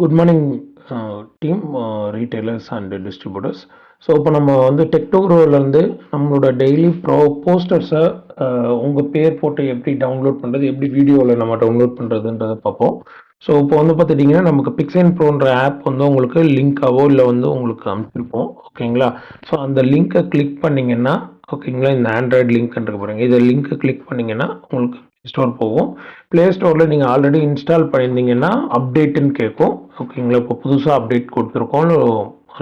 Good morning team retailers and distributors. So இப்போ நம்ம வந்து டெக்டோக்ரோலேருந்து நம்மளோட டெய்லி போஸ்டர்ஸை உங்கள் பேர் போட்டு எப்படி டவுன்லோட் பண்ணுறது, எப்படி வீடியோவில் நம்ம டவுன்லோட் பண்ணுறதுன்றதை பார்ப்போம். ஸோ இப்போ வந்து பார்த்துட்டிங்கன்னா நமக்கு பிக்சன் ப்ரோன்ற ஆப் வந்து உங்களுக்கு லிங்காவோ இல்லை வந்து உங்களுக்கு அனுப்பிச்சிருப்போம். ஓகேங்களா? ஸோ அந்த லிங்க்கை கிளிக் பண்ணிங்கன்னா ஓகேங்களா, இந்த ஆண்ட்ராய்டு லிங்க்ன்றது பாருங்கள், இதை லிங்க்கை கிளிக் பண்ணிங்கன்னா உங்களுக்கு ஸ்டோர் போகும். ப்ளே ஸ்டோரில் நீங்கள் ஆல்ரெடி இன்ஸ்டால் பண்ணியிருந்தீங்கன்னா அப்டேட்டுன்னு கேட்கும். ஓகேங்களா? இப்போ புதுசாக அப்டேட் கொடுத்துருக்கோம்.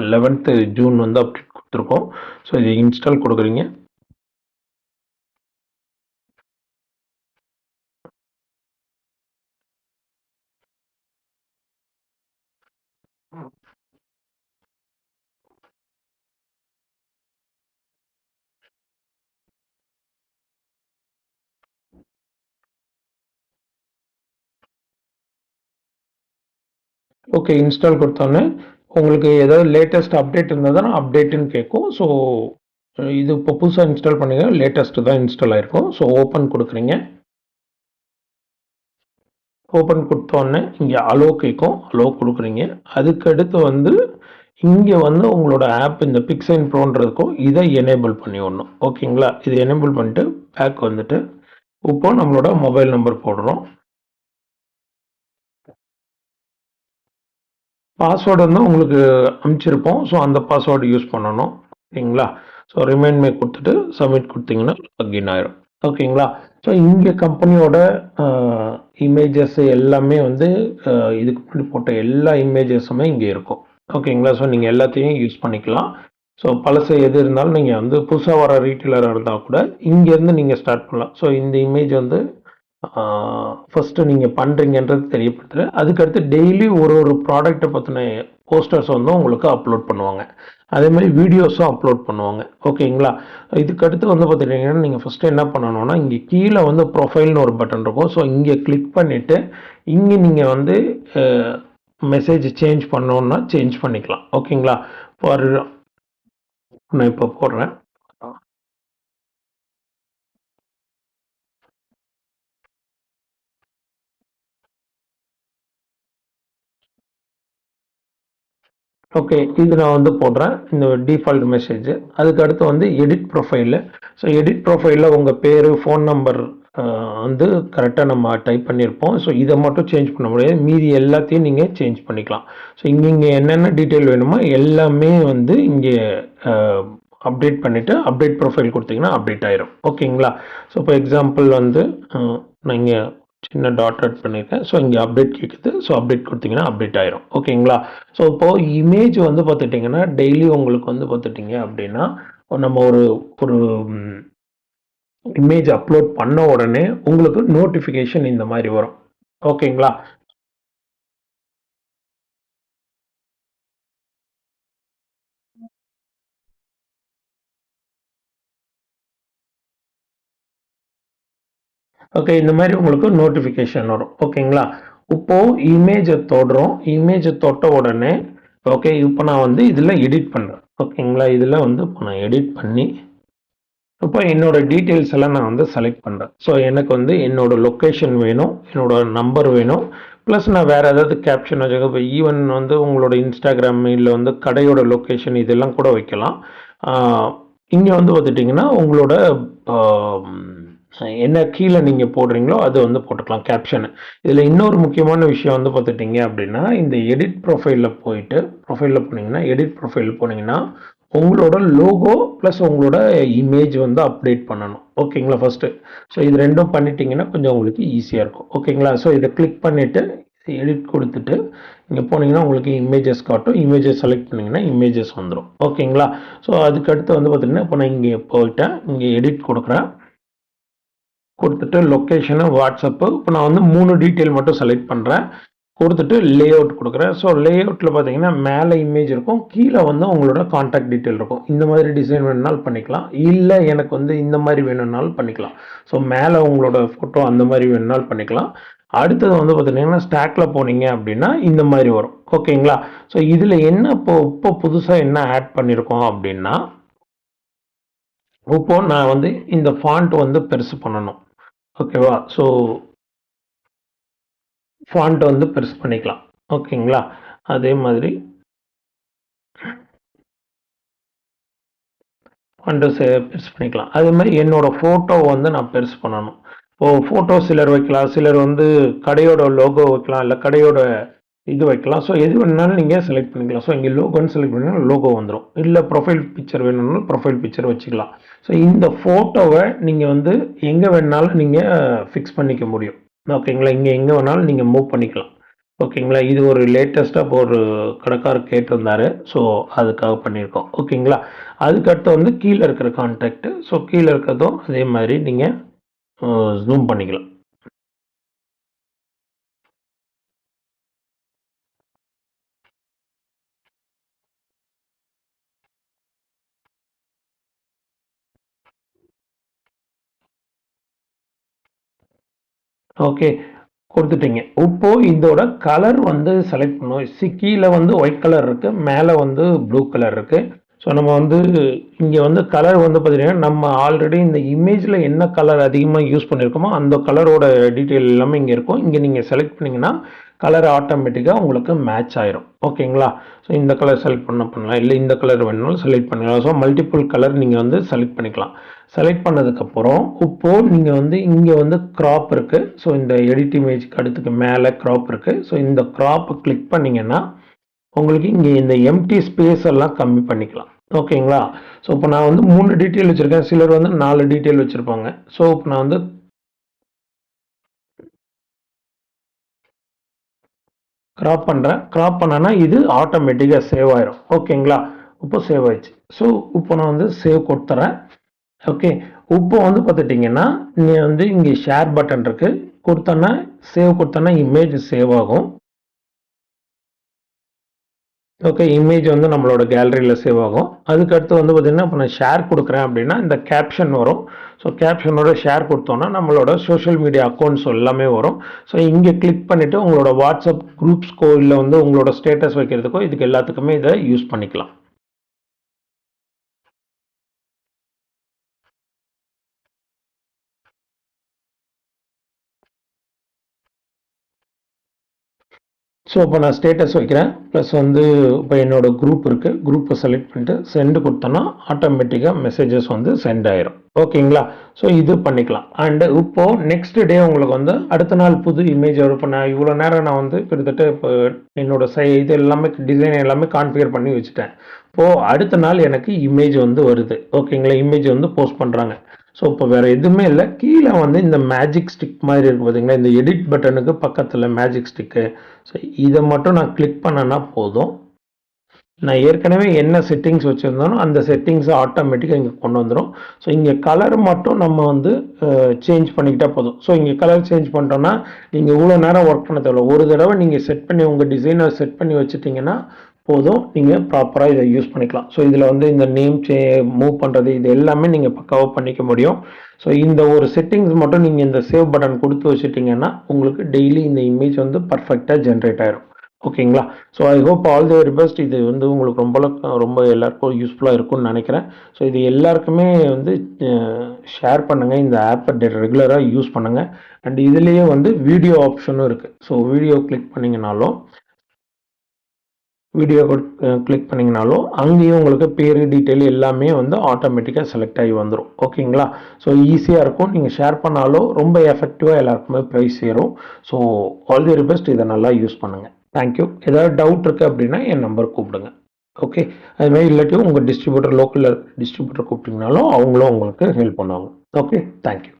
11th ஜூன் வந்து அப்டேட் கொடுத்துருக்கோம். ஸோ இது இன்ஸ்டால் கொடுக்குறீங்க. ஓகே, இன்ஸ்டால் கொடுத்தோன்னே உங்களுக்கு ஏதாவது லேட்டஸ்ட் அப்டேட் இருந்தால் தான் அப்டேட்டுன்னு கேட்கும். ஸோ இது இப்போ புதுசாக இன்ஸ்டால் பண்ணுங்க, லேட்டஸ்ட்டு தான் இன்ஸ்டால் ஆகிருக்கும். ஸோ ஓப்பன் கொடுக்குறீங்க. ஓப்பன் கொடுத்தோடனே இங்கே அலோ கேட்கும், அலோ கொடுக்குறீங்க. அதுக்கடுத்து வந்து இங்கே வந்து உங்களோட ஆப் இந்த பிக்சன் ப்ரோன்றதுக்கும் இதை எனேபிள் பண்ணி விடணும். ஓகேங்களா? இதை எனேபிள் பண்ணிட்டு பேக் வந்துட்டு இப்போ நம்மளோட மொபைல் நம்பர் போடுறோம். பாஸ்வேர்டு வந்து உங்களுக்கு அனுப்பிச்சிருப்போம். ஸோ அந்த பாஸ்வேர்டு யூஸ் பண்ணணும். ஓகேங்களா? ஸோ ரிமைண்ட் மே கொடுத்துட்டு சப்மிட் கொடுத்தீங்கன்னா லாகின் ஆயிரும். ஓகேங்களா? ஸோ இங்கே கம்பெனியோட இமேஜஸ் எல்லாமே வந்து இதுக்கு முன்னாடி போட்ட எல்லா இமேஜஸுமே இங்கே இருக்கும். ஓகேங்களா? ஸோ நீங்கள் எல்லாத்தையும் யூஸ் பண்ணிக்கலாம். ஸோ பழசு எது இருந்தாலும் நீங்கள் வந்து புதுசாக வர ரீட்டெயிலராக இருந்தால் கூட இங்கேருந்து நீங்கள் ஸ்டார்ட் பண்ணலாம். ஸோ இந்த இமேஜ் வந்து ஃபஸ்ட்டு நீங்கள் பண்ணுறீங்கன்றது தெரியப்படுத்துகிறேன். அதுக்கடுத்து டெய்லி ஒரு ப்ராடக்ட்டை பற்றின போஸ்டர்ஸ் வந்து உங்களுக்கு அப்லோட் பண்ணுவாங்க. அதே மாதிரி வீடியோஸும் அப்லோட் பண்ணுவாங்க. ஓகேங்களா? இதுக்கடுத்து வந்து பார்த்துட்டிங்கன்னா நீங்கள் ஃபஸ்ட்டு என்ன பண்ணணும்னா இங்கே கீழே வந்து ப்ரொஃபைல்னு ஒரு பட்டன் இருக்கும். ஸோ இங்கே கிளிக் பண்ணிவிட்டு இங்கே நீங்கள் வந்து மெசேஜ் சேஞ்ச் பண்ணோன்னா சேஞ்ச் பண்ணிக்கலாம். ஓகேங்களா? ஃபார் நான் இப்போ போடுறேன். ஓகே, இது நான் வந்து போடுறேன் இந்த டிஃபால்ட் மெசேஜ். அதுக்கு அடுத்து வந்து எடிட் ப்ரொஃபைலு. ஸோ எடிட் ப்ரொஃபைலில் உங்கள் பேர், ஃபோன் நம்பர் வந்து கரெக்டாக நம்ம டைப் பண்ணியிருப்போம். ஸோ இதை மட்டும் சேஞ்ச் பண்ண முடியாது, மீதி எல்லாத்தையும் நீங்கள் சேஞ்ச் பண்ணிக்கலாம். ஸோ இங்கே என்னென்ன டீட்டெயில் வேணுமோ எல்லாமே வந்து இங்கே அப்டேட் பண்ணிவிட்டு அப்டேட் ப்ரொஃபைல் கொடுத்தீங்கன்னா அப்டேட் ஆயிரும். ஓகேங்களா? ஸோ இப்போ எக்ஸாம்பிள் வந்து நான் இங்கே சின்ன டாட் ஆட் பண்ணியிருக்கேன். ஸோ இங்கே அப்டேட் கேட்குது. ஸோ அப்டேட் கொடுத்தீங்கன்னா அப்டேட் ஆயிரும். ஓகேங்களா? ஸோ இப்போது இமேஜ் வந்து பார்த்துட்டிங்கன்னா டெய்லி உங்களுக்கு வந்து பார்த்துட்டிங்க அப்படின்னா நம்ம ஒரு இமேஜ் அப்லோட் பண்ண உடனே உங்களுக்கு நோட்டிஃபிகேஷன் இந்த மாதிரி வரும். ஓகேங்களா? ஓகே, இந்த மாதிரி உங்களுக்கு நோட்டிஃபிகேஷன் வரும். ஓகேங்களா? இப்போது இமேஜை தொடுறோம். இமேஜை தொட்ட உடனே ஓகே, இப்போ நான் வந்து இதில் எடிட் பண்ணுறேன். ஓகேங்களா? இதில் வந்து இப்போ நான் எடிட் பண்ணி இப்போ என்னோட டீட்டெயில்ஸ் எல்லாம் நான் வந்து செலக்ட் பண்ணுறேன். ஸோ எனக்கு வந்து என்னோட லொக்கேஷன் வேணும், என்னோட நம்பர் வேணும், ப்ளஸ் நான் வேறு ஏதாவது கேப்ஷன் வச்சுக்க, இப்போ ஈவன் வந்து உங்களோட இன்ஸ்டாகிராம் இல்லை வந்து கடையோட லொக்கேஷன் இதெல்லாம் கூட வைக்கலாம். இங்கே வந்து பார்த்துட்டிங்கன்னா உங்களோட என்ன கீழே நீங்கள் போடுறீங்களோ அது வந்து போட்டுக்கலாம் கேப்ஷனு. இதில் இன்னொரு முக்கியமான விஷயம் வந்து பார்த்துட்டிங்க அப்படின்னா இந்த எடிட் ப்ரொஃபைலில் போயிட்டு ப்ரொஃபைலில் போனீங்கன்னா எடிட் ப்ரொஃபைல் போனீங்கன்னா உங்களோட லோகோ ப்ளஸ் உங்களோட இமேஜ் வந்து அப்டேட் பண்ணணும். ஓகேங்களா? ஃபஸ்ட்டு ஸோ இது ரெண்டும் பண்ணிட்டீங்கன்னா கொஞ்சம் உங்களுக்கு ஈஸியாக இருக்கும். ஓகேங்களா? ஸோ இதை கிளிக் பண்ணிவிட்டு எடிட் கொடுத்துட்டு இங்கே போனீங்கன்னா உங்களுக்கு இமேஜஸ் காட்டும். இமேஜஸ் செலக்ட் பண்ணிங்கன்னா இமேஜஸ் வந்துடும். ஓகேங்களா? ஸோ அதுக்கடுத்து வந்து பார்த்திங்கன்னா இப்போ நான் இங்கே போயிட்டேன், இங்கே எடிட் கொடுக்குறேன். கொடுத்துட்டு லொக்கேஷனு, வாட்ஸ்அப்பு, இப்போ நான் வந்து 3 டீட்டெயில் மட்டும் செலக்ட் பண்ணுறேன். கொடுத்துட்டு லே அவுட் கொடுக்குறேன். ஸோ லே அவுட்டில் பார்த்தீங்கன்னா மேலே இமேஜ் இருக்கும், கீழே வந்து உங்களோட கான்டாக்ட் டீட்டெயில் இருக்கும். இந்த மாதிரி டிசைன் வேணுனாலும் பண்ணிக்கலாம், இல்லை எனக்கு வந்து இந்த மாதிரி வேணும்னாலும் பண்ணிக்கலாம். ஸோ மேலே உங்களோட ஃபோட்டோ அந்த மாதிரி வேணுனாலும் பண்ணிக்கலாம். அடுத்தது வந்து பார்த்தீங்கன்னா ஸ்டாக்கில் போனீங்க அப்படின்னா இந்த மாதிரி வரும். ஓகேங்களா? ஸோ இதில் என்ன இப்போ புதுசாக என்ன ஆட் பண்ணியிருக்கோம் அப்படின்னா இப்போ நான் வந்து இந்த ஃபாண்ட் வந்து பெருசு பண்ணணும். ஓகேவா? ஸோ ஃபாண்ட் வந்து பெருசு பண்ணிக்கலாம். ஓகேங்களா? அதே மாதிரி பெருசு பண்ணிக்கலாம். அதே மாதிரி என்னோட ஃபோட்டோ வந்து நான் பெருசு பண்ணணும். ஃபோட்டோ சிலர் வைக்கலாம், சிலர் வந்து கடையோட லோகோ வைக்கலாம், இல்லை கடையோட இது வைக்கலாம். ஸோ எது வேணுனாலும் நீங்கள் செலக்ட் பண்ணிக்கலாம். ஸோ இங்கே லோகோன்னு செலக்ட் பண்ணிங்கன்னா லோகோ வந்துடும். இல்லை ப்ரொஃபைல் பிக்சர் வேணும்னாலும் ப்ரொஃபைல் பிக்சர் வச்சுக்கலாம். ஸோ இந்த ஃபோட்டோவை நீங்கள் வந்து எங்கே வேணுனாலும் நீங்கள் ஃபிக்ஸ் பண்ணிக்க முடியும். ஓகேங்களா? இங்கே எங்கே வேணாலும் நீங்கள் மூவ் பண்ணிக்கலாம். ஓகேங்களா? இது ஒரு லேட்டஸ்ட்டாக இப்போ ஒரு கடைக்காரர் கேட்டிருந்தாரு. ஸோ அதுக்காக பண்ணியிருக்கோம். ஓகேங்களா? அதுக்கடுத்து வந்து கீழே இருக்கிற கான்டாக்ட். ஸோ கீழே இருக்கிறதும் அதே மாதிரி நீங்கள் ஜூம் பண்ணிக்கலாம். ஓகே, கொடுத்துட்டீங்க. இப்போ இதோட கலர் வந்து செலக்ட் பண்ணுவோம். கீழே வந்து ஒயிட் கலர் இருக்கு, மேலே வந்து ப்ளூ கலர் இருக்கு. ஸோ நம்ம வந்து இங்கே வந்து கலர் வந்து பார்த்தீங்கன்னா நம்ம ஆல்ரெடி இந்த இமேஜில் என்ன கலர் அதிகமாக யூஸ் பண்ணியிருக்கோமோ அந்த கலரோட டீட்டெயில் எல்லாமே இங்கே இருக்கும். இங்கே நீங்கள் செலக்ட் பண்ணிங்கன்னா கலர் ஆட்டோமேட்டிக்காக உங்களுக்கு மேட்ச் ஆயிரும். ஓகேங்களா? ஸோ இந்த கலர் செலக்ட் பண்ணலாம், இல்லை இந்த கலர் வேணுனாலும் செலக்ட் பண்ணிக்கலாம். ஸோ மல்டிபிள் கலர் நீங்கள் வந்து செலக்ட் பண்ணிக்கலாம். செலக்ட் பண்ணதுக்கப்புறம் இப்போது நீங்கள் வந்து இங்கே வந்து க்ராப் இருக்குது. ஸோ இந்த எடிட் இமேஜ்க்கு அடுத்துக்கு மேலே க்ராப் இருக்குது. ஸோ இந்த க்ராப்பை கிளிக் பண்ணிங்கன்னா உங்களுக்கு இங்கே இந்த எம்டி ஸ்பேஸ் எல்லாம் கம்மி பண்ணிக்கலாம். ஓகேங்களா? ஸோ இப்போ நான் வந்து 3 டீட்டெயில் வச்சுருக்கேன், சிலர் வந்து 4 டீட்டெயில் வச்சுருப்பாங்க. ஸோ இப்போ நான் வந்து கிராப் பண்ணுறேன். கிராப் பண்ணேன்னா இது ஆட்டோமேட்டிக்காக சேவ் ஆயிரும். ஓகேங்களா? இப்போ சேவ் ஆயிடுச்சு. ஸோ இப்போ நான் வந்து சேவ் கொடுத்துறேன். ஓகே, இப்போ வந்து பார்த்துட்டிங்கன்னா நீ வந்து இங்கே ஷேர் பட்டன் இருக்குது, கொடுத்தோன்னா சேவ் கொடுத்தோன்னா இமேஜ் சேவ் ஆகும். ஓகே, இமேஜ் வந்து நம்மளோட கேலரியில் சேவ் ஆகும். அதுக்கடுத்து வந்து பார்த்திங்கன்னா இப்போ நான் ஷேர் கொடுக்குறேன் அப்படின்னா இந்த கேப்ஷன் வரும். ஸோ கேப்ஷனோட ஷேர் கொடுத்தோன்னா நம்மளோட சோஷியல் மீடியா அக்கௌண்ட்ஸ் எல்லாமே வரும். ஸோ இங்கே கிளிக் பண்ணிவிட்டு உங்களோட வாட்ஸ்அப் குரூப்ஸ்க்கோ இல்லை வந்து உங்களோட ஸ்டேட்டஸ் வைக்கிறதுக்கோ இதுக்கு எல்லாத்துக்குமே இதை யூஸ் பண்ணிக்கலாம். ஸோ இப்போ நான் ஸ்டேட்டஸ் வைக்கிறேன், ப்ளஸ் வந்து இப்போ என்னோடய குரூப் இருக்குது, குரூப்பை செலக்ட் பண்ணிட்டு சென்டு கொடுத்தோன்னா ஆட்டோமேட்டிக்காக மெசேஜஸ் வந்து சென்ட் ஆயிரும். ஓகேங்களா? ஸோ இது பண்ணிக்கலாம். அண்டு இப்போது நெக்ஸ்ட் டே உங்களுக்கு வந்து அடுத்த நாள் புது இமேஜ் வரும். இப்போ நான் இவ்வளோ நேரம் நான் வந்து கிட்டத்தட்ட இப்போ என்னோடய இது எல்லாமே டிசைன் எல்லாமே கான்ஃபிகர் பண்ணி வச்சுட்டேன். இப்போது அடுத்த நாள் எனக்கு இமேஜ் வந்து வருது. ஓகேங்களா? இமேஜ் வந்து போஸ்ட் பண்ணுறாங்க. ஸோ இப்போ வேறு எதுவுமே இல்லை, கீழே வந்து இந்த மேஜிக் ஸ்டிக் மாதிரி இருக்குது பார்த்தீங்களா, இந்த எடிட் பட்டனுக்கு பக்கத்தில் மேஜிக் ஸ்டிக்கு. ஸோ இதை மட்டும் நான் கிளிக் பண்ணேன்னா போதும், நான் ஏற்கனவே என்ன செட்டிங்ஸ் வச்சுருந்தானோ அந்த செட்டிங்ஸை ஆட்டோமேட்டிக்காக இங்கே கொண்டு வந்துடும். ஸோ இங்கே கலர் மட்டும் நம்ம வந்து சேஞ்ச் பண்ணிக்கிட்டால் போதும். ஸோ இங்கே கலர் சேஞ்ச் பண்ணிட்டோன்னா நீங்கள் இவ்வளோ நேரம் ஒர்க் பண்ண தேவையில்ல. ஒரு தடவை நீங்கள் செட் பண்ணி உங்கள் டிசைனை செட் பண்ணி வச்சுட்டிங்கன்னா போதும், நீங்கள் ப்ராப்பராக இதை யூஸ் பண்ணிக்கலாம். ஸோ இதில் வந்து இந்த நேம் மூவ் பண்ணுறது இது எல்லாமே நீங்கள் பக்காவாக பண்ணிக்க முடியும். ஸோ இந்த ஒரு செட்டிங்ஸ் மட்டும் நீங்கள் இந்த சேவ் பட்டன் கொடுத்து வச்சுட்டிங்கன்னா உங்களுக்கு டெய்லி இந்த இமேஜ் வந்து பர்ஃபெக்டாக ஜென்ரேட் ஆயிரும். ஓகேங்களா? So I hope all the very best. இது வந்து உங்களுக்கு ரொம்ப எல்லாருக்கும் யூஸ்ஃபுல்லாக இருக்கும்னு நினைக்கிறேன். ஸோ இது எல்லாருக்குமே வந்து ஷேர் பண்ணுங்கள், இந்த ஆப்பை ரெகுலராக யூஸ் பண்ணுங்கள். அண்ட் இதுலேயே வந்து வீடியோ ஆப்ஷனும் இருக்குது. ஸோ வீடியோ கிளிக் பண்ணிங்கனாலும் கிளிக் பண்ணிங்கனாலும் அங்கேயும் உங்களுக்கு பேர் டீட்டெயில் எல்லாமே வந்து ஆட்டோமேட்டிக்காக செலக்ட் ஆகி வந்துடும். ஓகேங்களா? ஸோ ஈஸியாக இருக்கும். நீங்கள் ஷேர் பண்ணாலும் ரொம்ப எஃபெக்டிவாக எல்லாருக்குமே போய் சேரும். So all the very best. இதை நல்லா யூஸ் பண்ணுங்கள். தேங்க்யூ. ஏதாவது டவுட் இருக்குது அப்படின்னா என் நம்பர் கூப்பிடுங்க. ஓகே, அதுமாதிரி இல்லாட்டியும் உங்கள் லோக்கலில் டிஸ்ட்ரிபியூட்டர் கூப்பிட்டிங்கனாலும் அவங்களும் உங்களுக்கு ஹெல்ப் பண்ணுவாங்க. Okay, thank you.